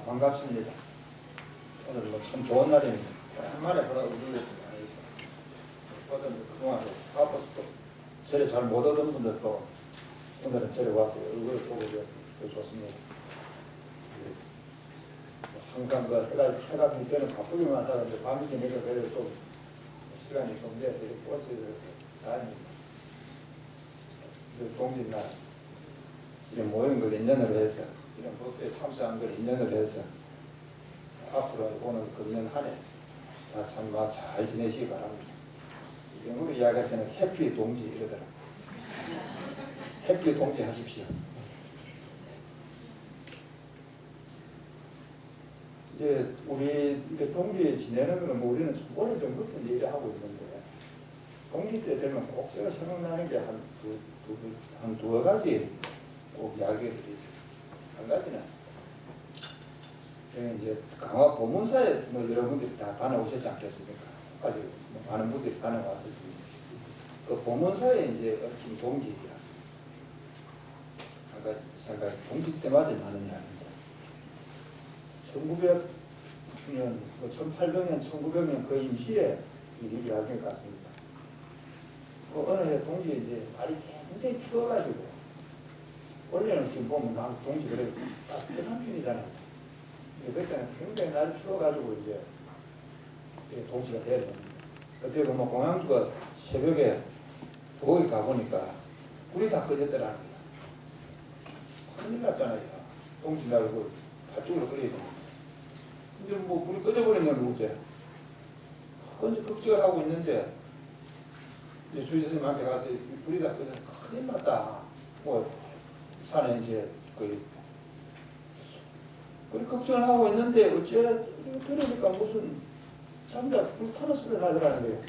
반갑습니다. 오늘 뭐 참 좋은 날입니다. 오랜만에 보라고 눌렀습니다. 그래서 그동안 바빠서 또 절에 잘 못 오던 분들도 오늘은 절에 와서 얼굴을 보고 되었습니다. 좋습니다. 항상 그 해가 빈 때는 바쁘기만 하다가 이제 밤이 되니까 그래도 좀 시간이 좀 돼서 이렇게 올 수 있어서 다행입니다. 동짓날 이런 모인 걸 인연으로 해서 이런 법회에 참석한 걸 인연으로 해서 앞으로 오늘 금년 한 해 참 잘 지내시기 바랍니다. 영어로 이야기했잖아요. 해피 동지 이러더라. 해피 동지 하십시오. 이제 우리 이렇게 동지 지내는 거는 뭐 우리는 오래전부터 일을 하고 있는데 동지 때 되면 꼭 제가 생각나는 게 한 두어 가지 꼭 이야기를 있어요. 한 가지는 이제 강화 보문사에 뭐 여러분들이 다 다녀오셨지 않겠습니까? 아주 많은 분들이 다녀왔을 텐데 그 보문사에 이제 얽힌 동지야. 한 가지 생각이 동지 때마다 나는 이야기입니다. 1900년, 1800년, 1900년 그 임시에 이 이야기가 같습니다. 어느 해 동지 이제 날이 굉장히 추워가지고 원래는 지금 보면 난 동지 그래 따뜻한 편이잖아요. 그때는 굉장히 날이 추워가지고 이제 동지가 돼야 됩니다. 어떻게 보면 공양주가 새벽에 거기 가보니까 불이 다 꺼졌더라는 거야. 큰일 났잖아요. 동지 날고 팥죽으로 끓여야 됩니다. 근데 뭐 불이 꺼져버린 건 누구지? 현재 걱정을 하고 있는데 이제 주의 선생님한테 가서 불이 다 꺼져서 큰일 났다. 뭐 산에 이제 거의 그렇게 걱정을 하고 있는데 어째 들으니까 무슨 잠자 불타는 소리 나더라는 거예요.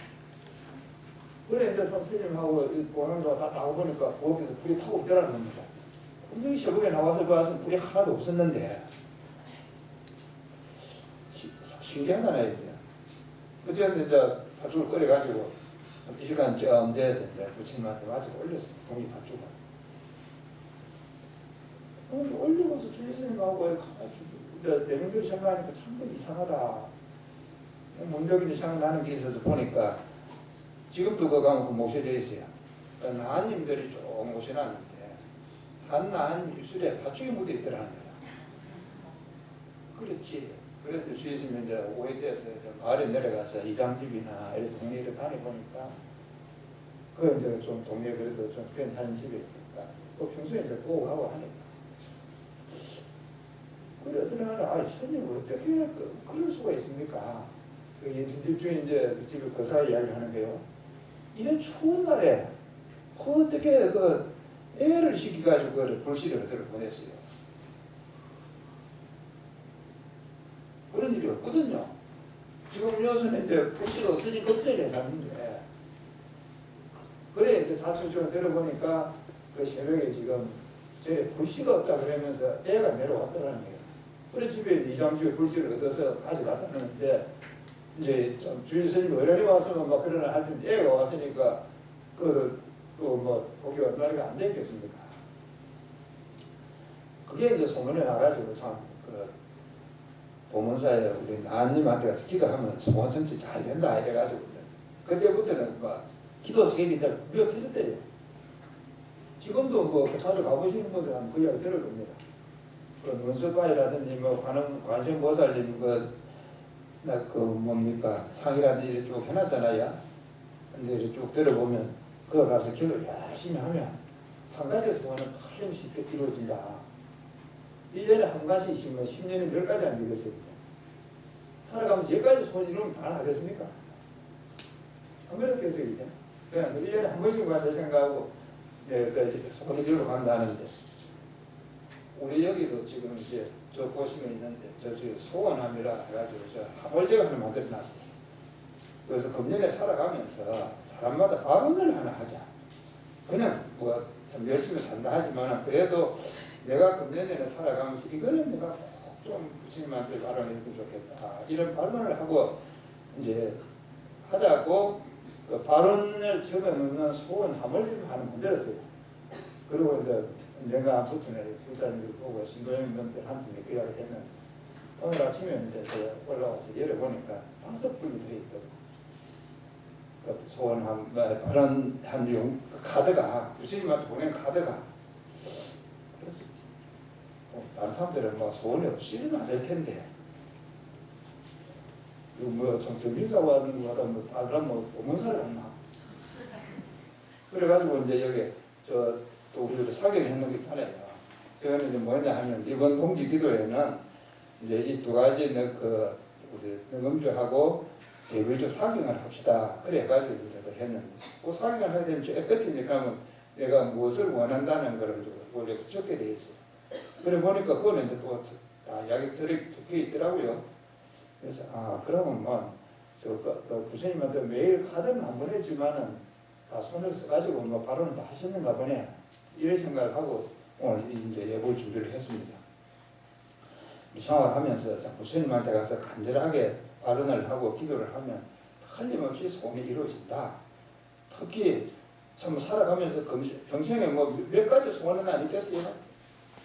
그래 이제 선생님하고 공항도가 다 나와보니까 거기서 불이 타고 있더라는 겁니다. 분명히 새벽에 나와서 봐서 불이 하나도 없었는데 신기하잖아요. 이제 그때는 이제 팥죽을 끓여가지고 이 시간 쯤 돼서 이제 부처님한테 가지고 올렸어요. 동이 팥죽을 올리고서 주의 스님하고 내명들이 생각하니까 참 이상하다. 문적인 이상 나는 게 있어서 보니까 지금도 그거 가면 모셔져 있어요. 그러니까 나님들이 쭉 모셔놨는데 한 나님 입술에 팥죽이 묻어 있더라는 거야. 그렇지. 그래서 주의 스님이 이제 오해돼서 마을에 내려가서 이장집이나 이런 동네를 다녀보니까 그 이제 좀 동네 그래도 좀 괜찮은 집이 있으니까 또 평소에 이제 꼭 하고 하니까 그래 어떤 날 스님 어떻게 그럴 수가 있습니까? 그 예들 중에 이제 집에 거사 이야기를 하는 게요. 이런 추운 날에 어떻게 그 애를 시켜가지고 그 불씨를 어디를 보냈어요. 그런 일이 없거든요. 지금 요새는 이제 불씨가 없으니 걱정이 사는데 그래 이제 자초적으로 들어보니까 그 새벽에 지금 제 불씨가 없다 그러면서 애가 내려왔더라는 거예요. 그래 집에 이장주에 불씨를 얻어서 가져갔다는데 이제 좀 주일 스님이 어련히 왔으면 막 그러나 할 텐데 애가 왔으니까 그 또 뭐 보기 얼마나 안 됐겠습니까? 그게 이제 소문에 나가지고 참 그 보문사에 우리 나님한테 가서 기도하면 소원 성취 잘 된다 이래가지고 그때부터는 막 기도 스케줄이 다 미어터졌대요. 지금도 뭐 자주 가보시는 분들은 그 이야기 들을 겁니다. 그 문수바이라든지 뭐 관세음보살님 그 뭡니까 상이라든지 이렇게 쭉 해놨잖아요. 근데 이렇게 쭉 들어보면 그거 가서 기도 열심히 하면 한 가지 소원은 틀림없이 이루어진다. 1년에 한 가지씩 뭐 10년에 10가지 안 되겠어요. 살아가면서 10가지 소원 이루면 다 하겠습니까? 안 그렇겠어요 이제. 그냥 1년에 한 번씩 간다 생각하고 소원 이루러 간다는데 우리 여기도 지금 이제 저 보시면 있는데 저쪽에 소원함이라 해가지고 저 화물제가 하나 만들어놨어요. 그래서 금년에 살아가면서 사람마다 발언을 하나 하자. 그냥 뭐 좀 열심히 산다 하지만 그래도 내가 금년에는 살아가면서 이거는 내가 꼭 좀 부처님한테 발언했으면 좋겠다. 이런 발언을 하고 이제 하자고 그 발언을 적어놓는 소원 화물제를 하나 만들었어요. 그리고 이제 언젠가 아무튼 불자님들 보고 신도영분들한테 몇 개를 했는데 오늘 아침에 이제 제가 올라와서 열어보니까 5불이 들어있더라고요. 그 소원한, 발언한 카드가, 부처님한테 보낸 카드가. 그래서 다른 사람들은 뭐 소원이 없이는 안 될 텐데. 이거 뭐 좀 정비사고 하는 거보다 뭐 다른 뭐 오문사를 했나. 그래가지고 이제 여기 또 우리도 사경했는 게 있잖아요. 그거는 이제 뭐냐 하면 이번 동지기도에는 이제 이 두 가지 그 우리 능엄주하고 대외주 사경을 합시다. 그래 해가지고 이제 했는데 그 사경을 하게 되면 저 끝이니까 내가 무엇을 원한다는 걸 원래 적게 돼 있어요. 그래 보니까 그거는 이제 또 다 이야기 적혀 있더라고요. 그래서 그러면 부처님한테 매일 카드는 안 보냈지만은 다 손을 써가지고 뭐 발언을 다 하셨는가 보네. 이런 생각하고 오늘 이제 예보 준비를 했습니다. 생활하면서 부처님한테 가서 간절하게 발언을 하고 기도를 하면 틀림없이 소원이 이루어진다. 특히 참 살아가면서 평생에 뭐 몇 가지 소원은 아니겠어요?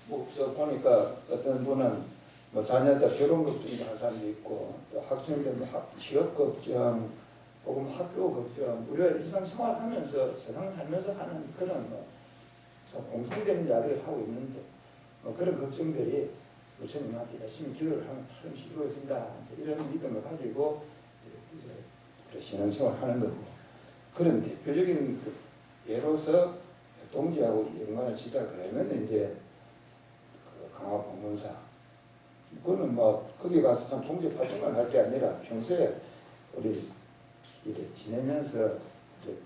보니까 어떤 분은 뭐 자녀들 결혼 걱정도 한 사람도 있고 또 학생들 취업 걱정 혹은 학교 걱정 우리가 일상생활하면서 세상 살면서 하는 그런 공통된 이야기를 하고 있는데 그런 걱정들이 부처님한테 열심히 기도를 하면 틀림없이 이루어진다 이런 믿음을 가지고 이제 신앙생활을 하는 거고 그런 대표적인 예로서 동지하고 연관을 짓자 그러면 이제 강화법문사 그거는 거기 가서 참 동지 발전만 할 게 아니라 평소에 우리 이렇게 지내면서 이제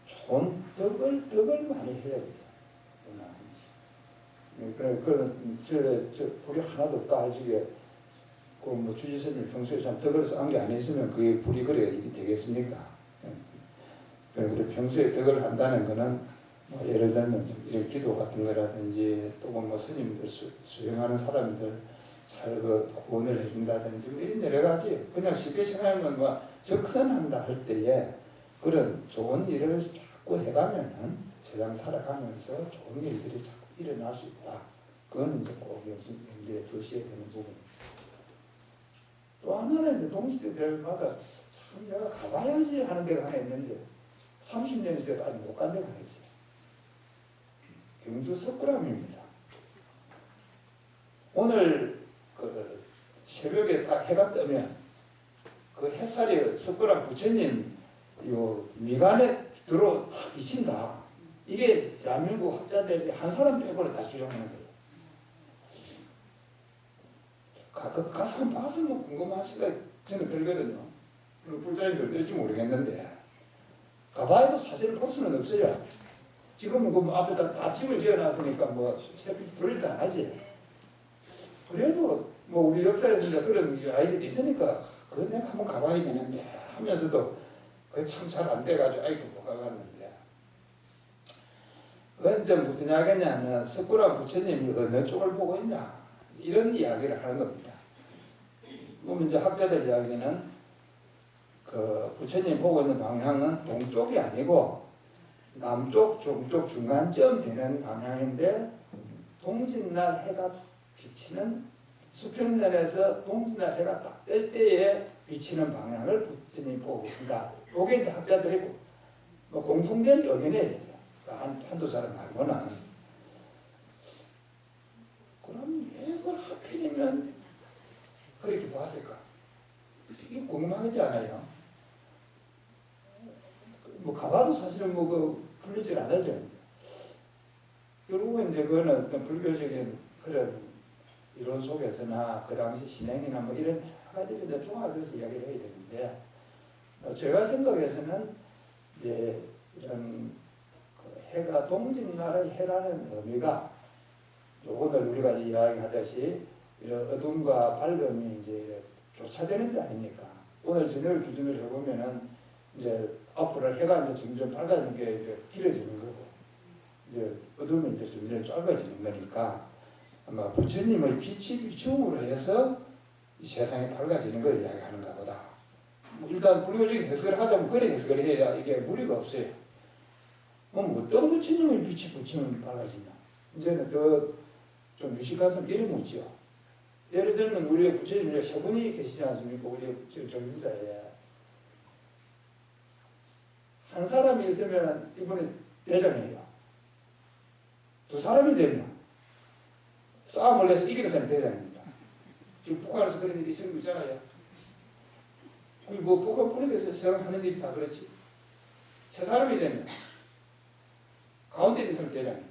좋은 덕을 많이 해야 돼요. 불이 하나도 없다 하시게 그 주지스님 평소에 참 덕을 쌓은 게 안 있으면 그게 불이 그래 일이 되겠습니까? 평소에 덕을 한다는 거는 예를 들면 좀 이런 기도 같은 거라든지 또는 스님들 수행하는 사람들 잘 구원을 해준다든지 이런 여러 가지 그냥 쉽게 생각하면 적선한다 할 때에 그런 좋은 일을 자꾸 해가면은 세상 살아가면서 좋은 일들이 자꾸 일어날 수 있다. 그건 이제 꼭 염두에 두셔야 되는 부분입니다. 또 하나는 이제 동시대들마다 참 내가 가봐야지 하는 데가 하나 있는데 30년이 있어도 아직 못 간 데가 하나 있어요. 경주 석굴암입니다. 오늘 새벽에 딱 해가 뜨면 그 햇살이 석굴암 부처님 요 미간에 들어 다 비친다. 이게 대한민국 학자들이 한 사람 빼고는 다 기록하는 거예요. 가서 한번 봐서 궁금하시다 저는 들거든요. 불자님들 들을지 모르겠는데 가봐야도 사실 볼 수는 없어요. 지금은 그 앞에다 다 집을 지어놨으니까 햇빛 들어오지도 안 하지. 그래도 우리 역사에서 이제 그런 아이들이 있으니까 그거 내가 한번 가봐야 되는데 하면서도 그게 참 잘 안 돼가지고 아이고 못 가봤는데 언제 무슨 이야기냐면 석굴암 부처님이 어느 쪽을 보고 있냐 이런 이야기를 하는 겁니다. 그럼 이제 학자들 이야기는 그 부처님 보고 있는 방향은 동쪽이 아니고 남쪽, 동쪽 중간쯤 되는 방향인데 동짓날 해가 비치는 수평선에서 동짓날 해가 딱 뜰 때에 비치는 방향을 부처님이 보고 계신다. 그게 이제 학자들이고 공통된 의견이에요. 한두 사람 말고는. 그럼 왜 그걸 하필이면 그렇게 봤을까? 이게 궁금하지 않아요? 가봐도 사실은 풀리질 않아죠. 결국은 이제 그거는 어떤 불교적인 그런 이론 속에서나 그 당시 신행이나 이런 여러 가지를 종합해서 이야기를 해야 되는데 제가 생각해서는 이제 이런 해가 동짓날의 해라는 의미가 오늘 우리가 이야기하듯이 이런 어둠과 밝음이 이제 교차되는 게 아닙니까? 오늘 저녁을 기준으로 해보면은 이제 앞으로 해가 이제 점점 밝아지는 게 이제 길어지는 거고 이제 어둠이 이제 점점 짧아지는 거니까 아마 부처님의 빛이 비춤으로 해서 이 세상이 밝아지는 걸 이야기하는가 보다. 일단 불교적인 해석을 하자면 그래 해석을 해야 이게 무리가 없어요. 어떤 부처님의 빛이 비추면 밝아지냐. 이제는 더 좀 유식한 이름 묻지요. 예를 들면 우리 부처님 세 분이 계시지 않습니까? 우리 정신사에 한 사람이 있으면 이번에 대장이에요. 두 사람이 되면 싸움을 내서 이기는 사람이 대장입니다. 지금 북한에서 그런 일이 있는 거 있잖아요. 뭐 북한뿐이겠어요. 세상 사는 일이 다 그렇지. 세 사람이 되면 가운데 있는 사람이 대장이에요.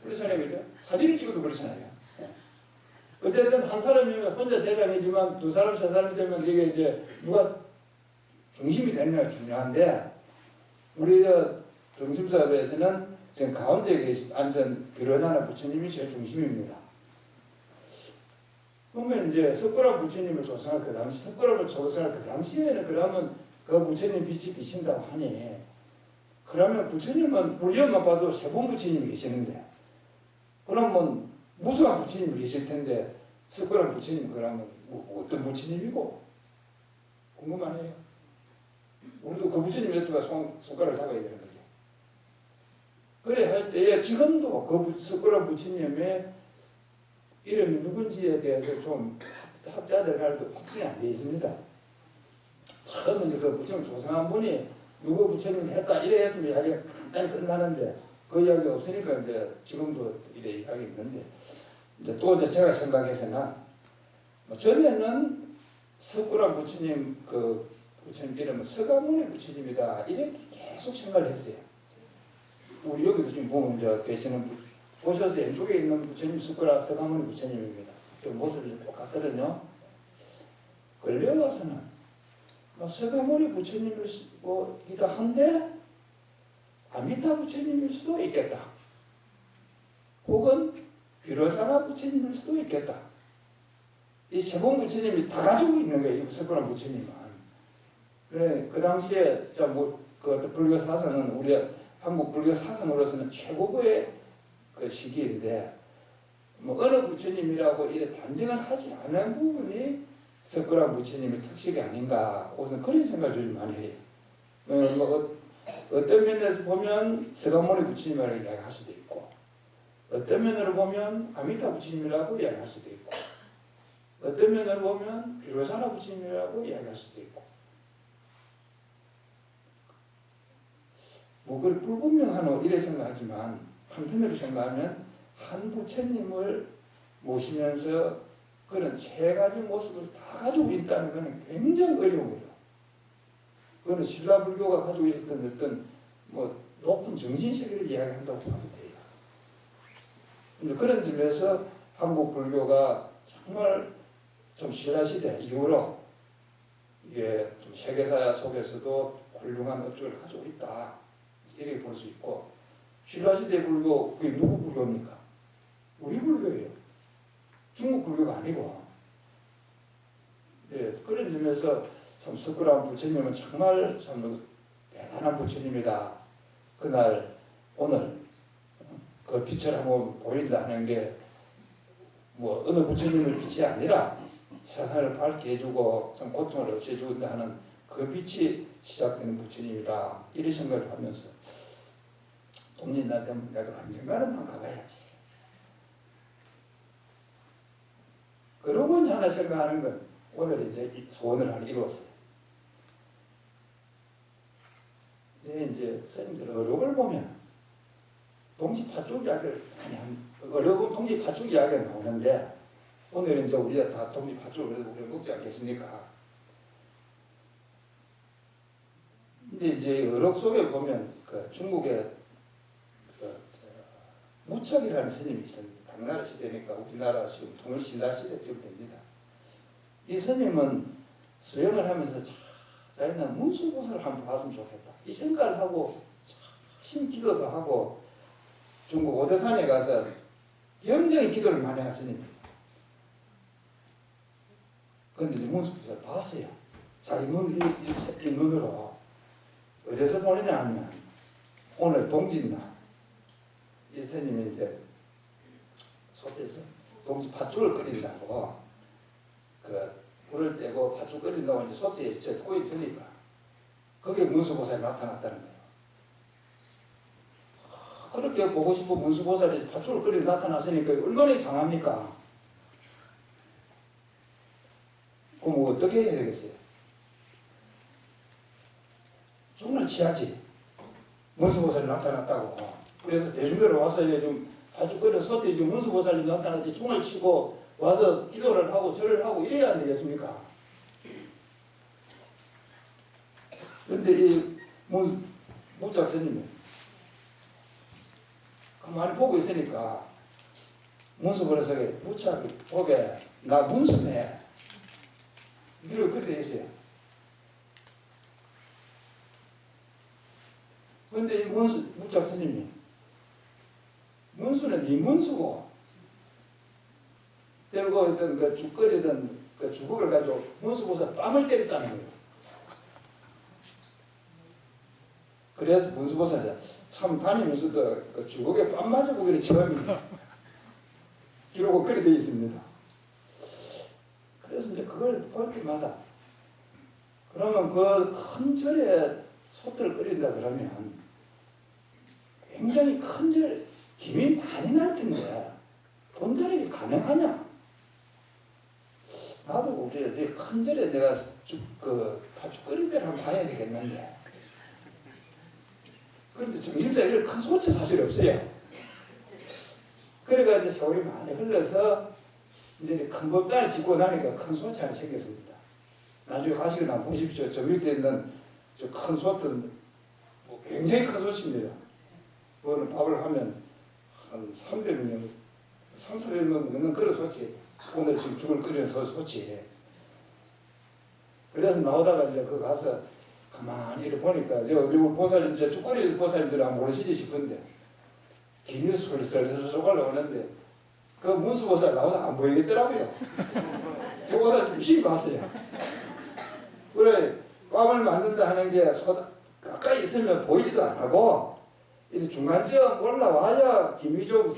그렇잖아요, 그죠? 사진을 찍어도 그렇잖아요. 어쨌든 한 사람이면 혼자 대장이지만 두 사람, 세 사람이 되면 이게 이제 누가 중심이 되느냐가 중요한데, 우리 중심사업에서는 지금 가운데에 앉은 비로자나 부처님이 제일 중심입니다. 그러면 이제 석굴암 부처님을 조성할 그 당시, 석굴암을 조성할 그 당시에는 그러면 그 부처님 빛이 비친다고 하니, 그러면 부처님은 우리만 봐도 세본 부처님이 계시는데, 그러면 무수한 부처님이 계실 텐데, 석굴암 부처님 그러면 뭐 어떤 부처님이고? 궁금하네요. 우리도 그 부처님 여투가 손가락을 잡아야 되는 거죠. 그래 할 때에 지금도 그 석굴암 부처님의 이름이 누군지에 대해서 좀 학자들한테도 확정이 안 되어 있습니다. 처음 이제 그 부처님 조성한 분이 누구 부처님을 했다 이래 했으면 이야기가 간단히 끝나는데, 그 이야기가 없으니까 이제 지금도 이래 이야기 있는데, 이제 또 이제 제가 생각해서는 뭐 전에는 석굴암 부처님 그 부처님 이름은 서가모니 부처님이다 이렇게 계속 생각을 했어요. 우리 여기도 지금 보면 이제 계시는 보셔서 왼쪽에 있는 부처님 석굴암 서가모니 부처님입니다. 그 모습이 똑같거든요. 걸려와서는 서가모니 부처님일 수도 있다 한데 아미타 부처님일 수도 있겠다. 혹은 비로자나 부처님일 수도 있겠다. 이 세본 부처님이 다 가지고 있는 거예요. 이 석굴암 부처님은. 그래, 그 당시에 진짜 그 불교 사상은 우리 한국 불교 사상으로서는 최고의 그 시기인데, 어느 부처님이라고 이래 단정을 하지 않은 부분이 석굴암 부처님의 특색이 아닌가, 우선 그런 생각을 좀 많이 해요. 어떤 면에서 보면 서가모니 부처님이라고 이야기할 수도 있고, 어떤 면으로 보면 아미타 부처님이라고 이야기할 수도 있고, 어떤 면으로 보면 비로자나 부처님이라고 이야기할 수도 있고, 그걸 불분명하노 이래 생각하지만, 한편으로 생각하면 한 부처님을 모시면서 그런 세 가지 모습을 다 가지고 있다는 것은 굉장히 어려운 거예요. 그거는 신라 불교가 가지고 있었던 어떤 높은 정신세계를 이야기한다고 봐도 돼요. 근데 그런 점에서 한국 불교가 정말 좀 신라 시대 이후로 이게 좀 세계사 속에서도 훌륭한 업적을 가지고 있다, 이렇게 볼 수 있고, 신라시대 불교, 그게 누구 불교입니까? 우리 불교예요. 중국 불교가 아니고. 네, 그런 점에서 참 석굴암 부처님은 정말 참 대단한 부처님이다. 그날, 오늘, 그 빛을 한번 보인다 하는 게, 어느 부처님의 빛이 아니라 세상을 밝게 해주고, 참 고통을 없애준다 하는 그 빛이 시작되는 부처님이다. 이런 생각을 하면서, 돈이 나되면 내가 언젠가는 한번 가봐야지. 그러고 이제 하나 생각하는 건, 오늘 이제 소원을 하나 이루었어요. 이제 스님들 어록을 보면, 동지파쪽 이야기를 많이 합니다. 어록은 동지파쪽 이야기가 나오는데, 오늘 이제 우리가 다 동지파쪽을 우리가 먹지 않겠습니까? 근데 이제 어록 속에 보면, 중국의 무척이라는 스님이 있습니다. 당나라 시대니까 우리나라 지금 통일신라 시대쯤 됩니다. 이 스님은 수행을 하면서 자기는 문수보살을 한번 봤으면 좋겠다, 이 생각을 하고 심 기도도 하고 중국 오대산에 가서 굉장히 기도를 많이 한 스님입니다. 그런데 문수보살을 봤어요. 자기 이 눈으로. 어디서 보느냐 하면 오늘 동짓날 이 스님이 이제 솥에서 동지 팥죽을 끓인다고, 불을 떼고 팥죽 끓인다고 이제 솥에 저 토이 드니까 거기에 문수보살이 나타났다는 거예요. 그렇게 보고 싶은 문수보살이 밧줄을 끓여 나타났으니까 얼마나 강합니까? 그럼 뭐 어떻게 해야 되겠어요? 손을 치야지. 문수보살이 나타났다고. 그래서 대중들이 와서 좀 밧줄 끓여 섰더니 문수보살이 나타났더니 총을 치고 와서 기도를 하고 절을 하고 이래야 안 되겠습니까? 근데 이 무작 스님이 가만히 보고 있으니까 문수보살에게 무작 보게 나 문수네 이렇게 그렇게 돼 있어요. 근데 이 무작 스님이 문수는 네 문수고 들고 있던 그 죽거리던 그 주걱을 가지고 문수보살 뺨을 때렸다는 거예요. 그래서 문수보살이 참 다니면서도 그 주걱에 뺨 맞아보기는 처음이네. 기록은 그렇게 되어 있습니다. 그래서 이제 그걸 볼 때마다 그러면 그 큰 절에 솥을 끓인다 그러면 굉장히 큰 절, 김이 많이 날 텐데 본전이 가능하냐? 나도 우리 큰 절에 내가 팥죽 끓일 때를 한번 봐야 되겠는데. 그런데 정심사 이런 큰 소치 사실 없어요. 그래가 이제 세월이 많이 흘러서 이제 큰 법당을 짓고 나니까 큰 소치 하나 생겼습니다. 나중에 가시고 나면 보십시오. 저 밑에 있는 저 큰 솥은 뭐 굉장히 큰 솥입니다. 그거는 밥을 하면 한 300명, 300명 넘는 그런 솥이 오늘 지금 죽을 끓이는 솥이. 그래서 나오다가 이제 그 가서 가만히 이렇게 보니까 요 보살님, 저 죽거리 보살님들 아마 모르시지 싶은데 김이 솔솔 올라오는데 그 문수보살 나와서 안 보이겠더라고요. 저 보살 유심히 봤어요. 그래 꽝을 만든다 하는 게 가까이 있으면 보이지도 안 하고 이제 중간쯤 올라와야 김이 좀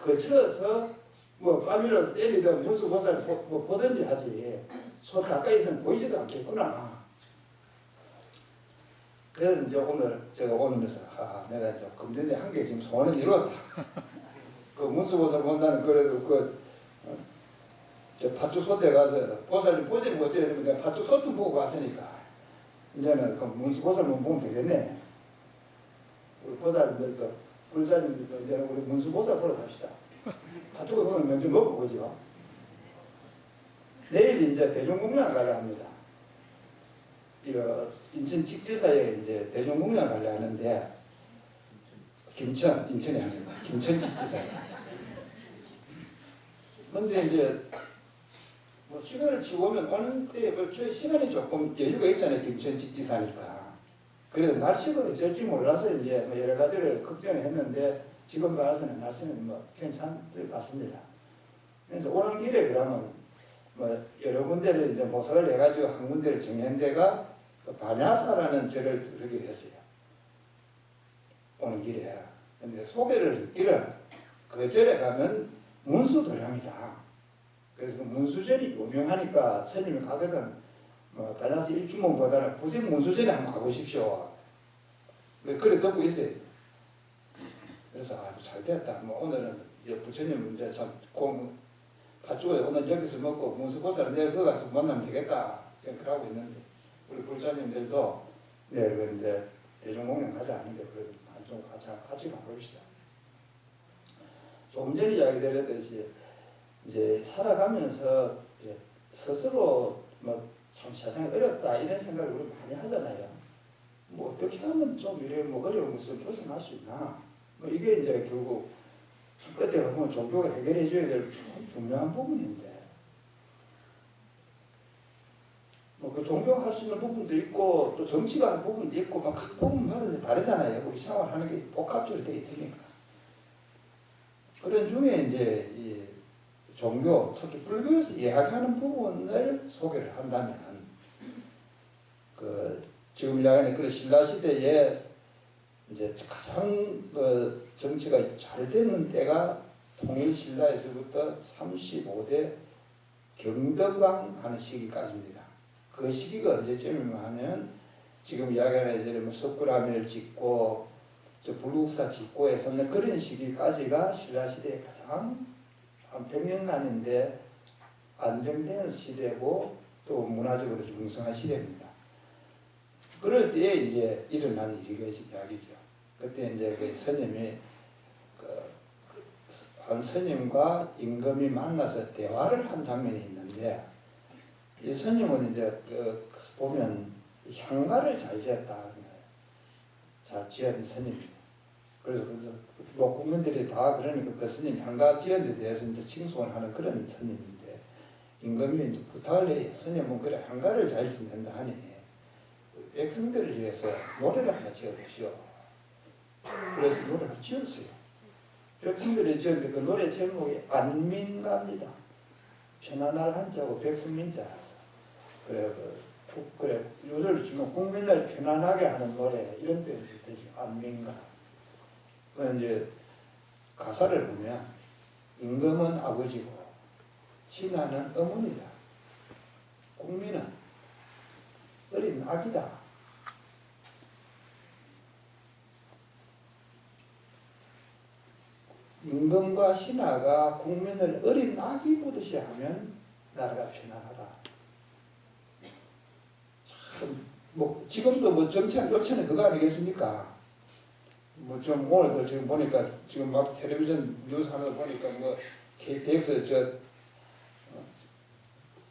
거쳐서 뭐 뺨이라도 때리든 문수보살 뭐 보든지 하지. 소 가까이 있으면 보이지도 않겠구나. 그래서 이제 오늘 제가 오면서 내가 이제 금전에 한 개 지금 소원을 이루었다. 그 문수보살 본다는 그래도 저 팥죽 솥에 가서 보살님 보지는 못해서 내가 팥죽 솥도 보고 갔으니까 이제는 그 문수보살만 보면 되겠네. 우리 보살님들도 불자님들도 이제는 우리 문수보살 보러 갑시다. 팥죽을 오늘 먼저 먹고 보죠. 내일 이제 대종공양 가려 합니다. 이거 인천 직지사에 이제 대종공양 가려 하는데 인천에 합니다. 김천 직지사에. 근데 이제 뭐 시간을 치우면 오는 때에 저희 시간이 조금 여유가 있잖아요. 김천 직지사니까. 그래도 날씨가 어쩔지 몰라서 이제 뭐 여러 가지를 걱정을 했는데 지금 봐서는 날씨는 뭐 괜찮을 것 같습니다. 그래서 오는 길에 그러면 뭐 여러 군데를 이제 모색을 해가지고 한 군데를 정한 데가 그 반야사라는 절을 들으기로 했어요. 오는 길에. 근데 소개를 했기를 그 절에 가면 문수도량이다. 그래서 그 문수전이 유명하니까 스님이 가거든 뭐 반야사 일주문보다는 부디 문수전에 한번 가보십시오. 그래 듣고 있어요. 그래서 아주 잘 됐다. 뭐 오늘은 부처님 이제 참 팥죽을 오늘 여기서 먹고 문수보살은 내일 거기 가서 만나면 되겠다 생각하고 있는데 우리 불자님들도 내일 이제 대종공양 가지 않는데 그래도 좀 같이 가봅시다. 조금 전에 이야기 드렸듯이 이제 살아가면서 이제 스스로 뭐 참 세상이 어렵다 이런 생각을 우리 많이 하잖아요. 뭐 어떻게 하면 좀 이래 뭐 어려운 것을 벗어날 수 있나? 뭐 이게 이제 결국 끝에 보면 종교가 해결해 줘야 될 중요한 부분인데 뭐 그 종교가 할 수 있는 부분도 있고 또 정치가 하는 부분도 있고 막 각 부분마다 다르잖아요. 우리 생활하는 게 복합적으로 되어 있으니까. 그런 중에 이제 이 종교, 특히 불교에서 이야기하는 부분을 소개를 한다면 그 지금 이야기하는 그 신라 시대에 이제 가장 정치가 잘 되는 때가 통일신라에서부터 35대 경덕왕 하는 시기까지입니다. 그 시기가 언제쯤이면 하면 지금 이야기하는 이제 뭐 석굴암을 짓고 저 불국사 집고에서는 그런 시기까지가 신라시대의 가장 한 100년간인데 안정된 시대고 또 문화적으로 융성한 시대입니다. 그럴 때에 이제 일어난 이야기죠. 그때 이제 그 스님이 한 스님과 임금이 만나서 대화를 한 장면이 있는데 이 스님은 이제 보면 향가를 잘 지었다. 잘 지은 스님이에요. 그래서 뭐 국민들이 다 그러니까 그 스님 향가 지은 데 대해서 이제 칭송을 하는 그런 스님인데 임금이 이제 부탁을 해요. 스님은 그래 향가를 잘 짓는다 하니 백성들을 위해서 노래를 하나 지어보시오. 그래서 노래를 지었어요. 백성들이 지었는데 그 노래 제목이 안민가입니다. 편안할 한자고 백성민자라서. 그래 요즘 지금 국민을 편안하게 하는 노래 이런 때 되죠. 안민가. 그 이제 가사를 보면 임금은 아버지고 신하는 어머니다. 국민은 어린 아기다. 임금과 신하가 국민을 어린 아기 보듯이 하면 나라가 편안하다. 참, 뭐 지금도 뭐 정치한 요체는 그거 아니겠습니까? 뭐 좀 오늘도 지금 보니까 지금 막 텔레비전 뉴스 하나 보니까 뭐 KTX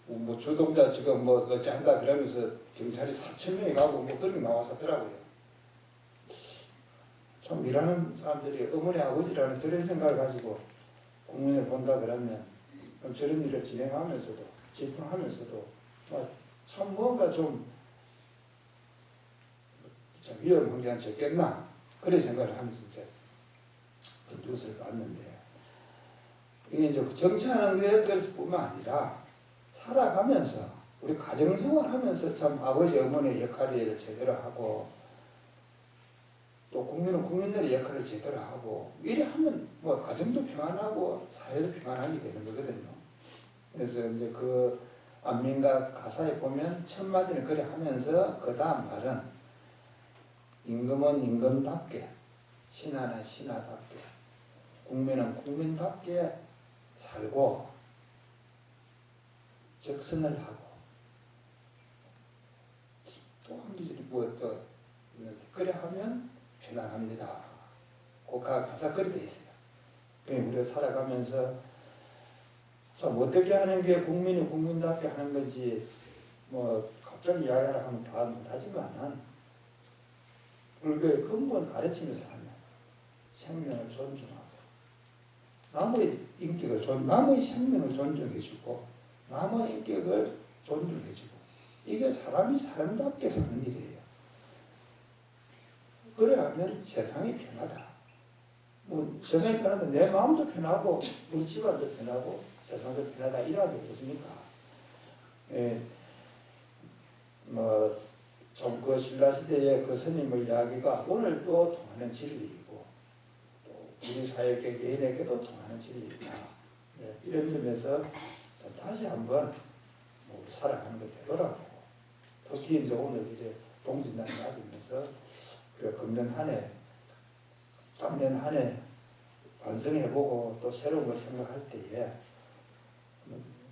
뭐 주동자 지금 뭐 어찌 한다 그러면서 경찰이 4,000명이 가고 뭐 그런 게 나와서 하더라고요. 참 일하는 사람들이 어머니 아버지라는 저런 생각을 가지고 국민을 본다 그러면 저런 일을 진행하면서도 집행하면서도 참 뭔가 좀 위험 환경이 적겠나 그런 생각을 하면서 이제 그 뉴스를 봤는데 이게 이제 정치하는 것뿐만 아니라 살아가면서 우리 가정생활하면서 참 아버지 어머니의 역할을 제대로 하고 또 국민은 국민들의 역할을 제대로 하고 이래 하면 뭐 가정도 평안하고 사회도 평안하게 되는 거거든요. 그래서 이제 그 안민가 가사에 보면 첫 마디는 그래 하면서 그 다음 말은 임금은 임금답게 신하는 신하답게 국민은 국민답게 살고 적선을 하고 또 한 기절이 또 있는데 그래 하면 편안합니다. 그 가사 그리 돼 있어요. 우리가 살아가면서 참 어떻게 하는 게 국민이 국민답게 하는 건지 뭐 갑자기 이야기하라 하면 다 못하지만은 불교의 근본 가르침에서 하면 생명을 존중하고 남의 인격을 남의 생명을 존중해주고 남의 인격을 존중해주고 이게 사람이 사람답게 사는 일이에요. 그래야면 세상이 편하다. 뭐 세상이 편하다. 내 마음도 편하고 우리 집안도 편하고 세상도 편하다. 이러지 않겠습니까? 좀 그 신라시대의 그 스님의 이야기가 오늘도 통하는 진리이고 또 우리 사회 개개인에게도 통하는 진리이다. 이런 점에서 다시 한번 우리 살아가는 것 되돌아보고 특히 이제 오늘 이제 동짓날을 맞으면서 금년 한 해, 3년 한 해 반성해보고 또 새로운 걸 생각할 때에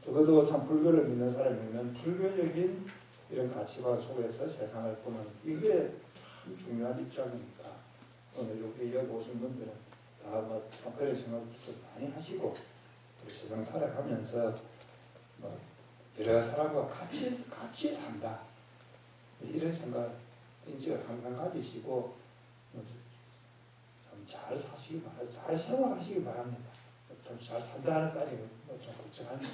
적어도 참 불교를 믿는 사람이면 불교적인 이런 가치관 속에서 세상을 보는 이게 참 중요한 입장이니까 오늘 여기 오신 분들은 다 참 그런 생각도 많이 하시고 세상 살아가면서 여러 사람과 같이 산다 이런 생각 인식을 항상 가지시고 좀 잘 사시기 바랍니다. 잘 생활하시기 바랍니다. 좀 잘 산다는 까지 좀 걱정합니다.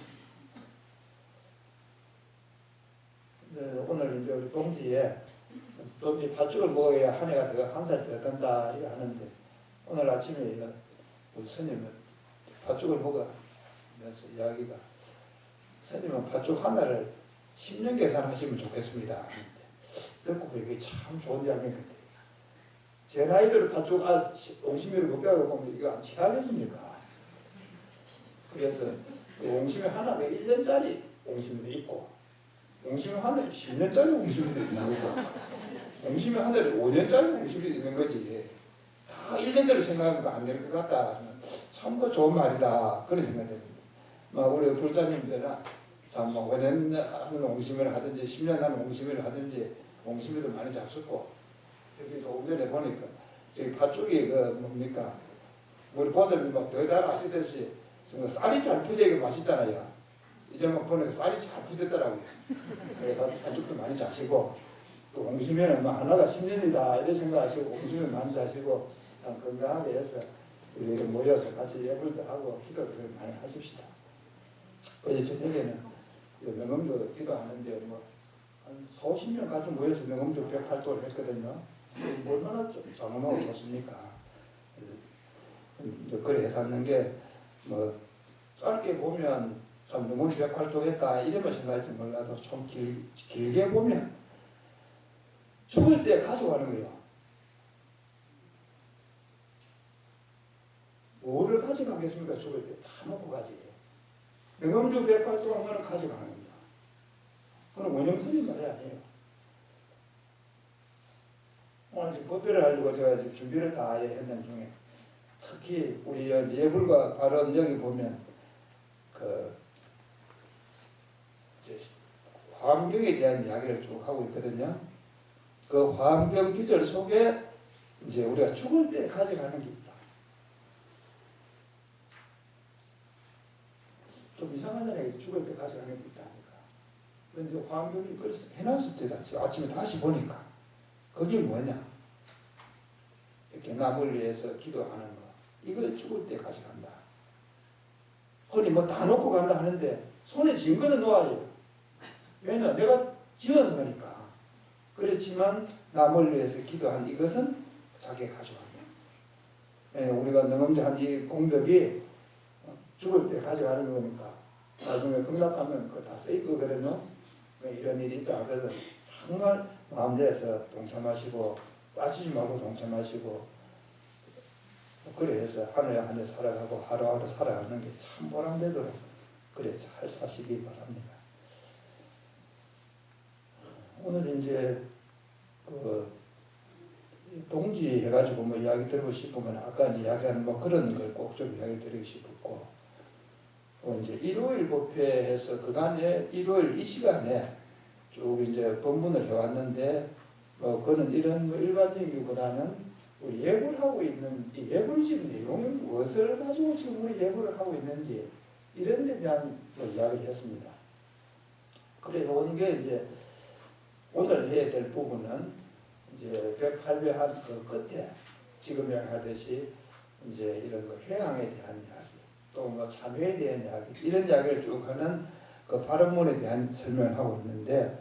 오늘 이제 우리 동지에 팥죽을 먹어야 한 해가 더 한 살 더 든다 이렇게 하는데 오늘 아침에 우리 스님은 팥죽을 먹으면서 이야기가 스님은 팥죽 하나를 10년 계산하시면 좋겠습니다. 듣고 이게 참 좋은 이야기인 것 같아요. 제 나이대로 팥죽 옹심이를 먹게 하고 보면 이거 안 취하겠습니까? 그래서 옹심이 하나가 1년짜리 옹심이도 있고 옹심이 하나에 10년짜리 옹심이도 있는 거고 옹심이 하나에 5년짜리 옹심이도 있는 거지. 다 막 일년대로 생각하면 안 될 것 같다. 참 그 좋은 말이다. 그런 생각이 듭니다. 막 우리 불자님들은 참뭐 5년 하는 옹심이를 하든지 10년 하는 옹심이를 하든지 옹심이도 많이 잡숫고 여기 오면에 보니까 저기 팥죽이 그 뭡니까 우리 보살님 뭐더 잘 아시듯이 정말 쌀이 잘 퍼지게 맛있잖아요. 이제 막 보니까 쌀이 잘 퍼졌더라고요. 그래서 팥죽도 많이 자시고 또 옹심이는 뭐 하나가 10년이다 이런 생각하시고 옹심이 많이 자시고 건강하게 해서 우리 이렇게 모여서 같이 예불도 하고 기도를 많이 하십시다. 어제 저녁에는 명음도 기도하는데 뭐한 40명 같이 모여서 명음도 108도를 했거든요. 얼마나 장엄하고 좋습니까? 그래 해샀는 게 뭐 짧게 보면 참 명음 108도 했다 이러면 생각할지 몰라도 좀 길게 보면 죽을 때 가져가는 거예요. 뭐를 가져가겠습니까? 죽을 때 다 먹고 가지. 명음주 108도 한 거는 가져가는 겁니다. 그건 원형설이 말이 아니에요. 오늘 지금 법회를 가지고 제가 지금 준비를 다 했는 중에 특히 우리 예불과 발언 여기 보면 그 화엄경에 대한 이야기를 쭉 하고 있거든요. 그 화엄경 기절 속에 이제 우리가 죽을 때 가져가는 게 있다. 좀 이상하잖아요. 죽을 때 가져가는 게 있다니까. 그런데 화엄경이 그걸 해놨을 때 아침에 다시 보니까 그게 뭐냐? 이렇게 남을 위해서 기도하는 거. 이걸 죽을 때 가져간다. 흔히 뭐 다 놓고 간다 하는데 손에 쥔 거는 놓아요. 왜냐? 내가 지은 거니까. 그렇지만 남을 위해서 기도한 이것은 자기가 가져간다. 왜냐? 우리가 능엄자한 이 공덕이 죽을 때 가져가는 거니까 나중에 극락하면 그거 다 쓰일 거거든요. 이런 일이 있다 하거든. 정말 마음 내서 동참하시고 빠지지 말고 동참하시고 그래 해서 하늘 하늘 살아가고 하루하루 살아가는 게 참 보람되도록 그래 잘 사시기 바랍니다. 오늘 이제 그 동지 해가지고 뭐 이야기 드리고 싶으면 아까 이야기한 뭐 그런 걸 꼭 좀 이야기 드리고 싶었고 이제 일요일 법회에서 그간에 일요일 이 시간에 쭉 이제 법문을 해왔는데 그거는 이런 뭐 일반적이기보다는 우리 예불 하고 있는 이 예불집 내용이 무엇을 가지고 지금 우리 예불을 하고 있는지 이런 데 대한 이야기를 했습니다. 그래 온 게 이제 오늘 해야 될 부분은 이제 108회 한 그 끝에 지금 이야기하듯이 이제 이런 거 회항에 대한 이야기 또 뭐 참회에 대한 이야기 이런 이야기를 쭉 하는 그 발언문에 대한 설명을 하고 있는데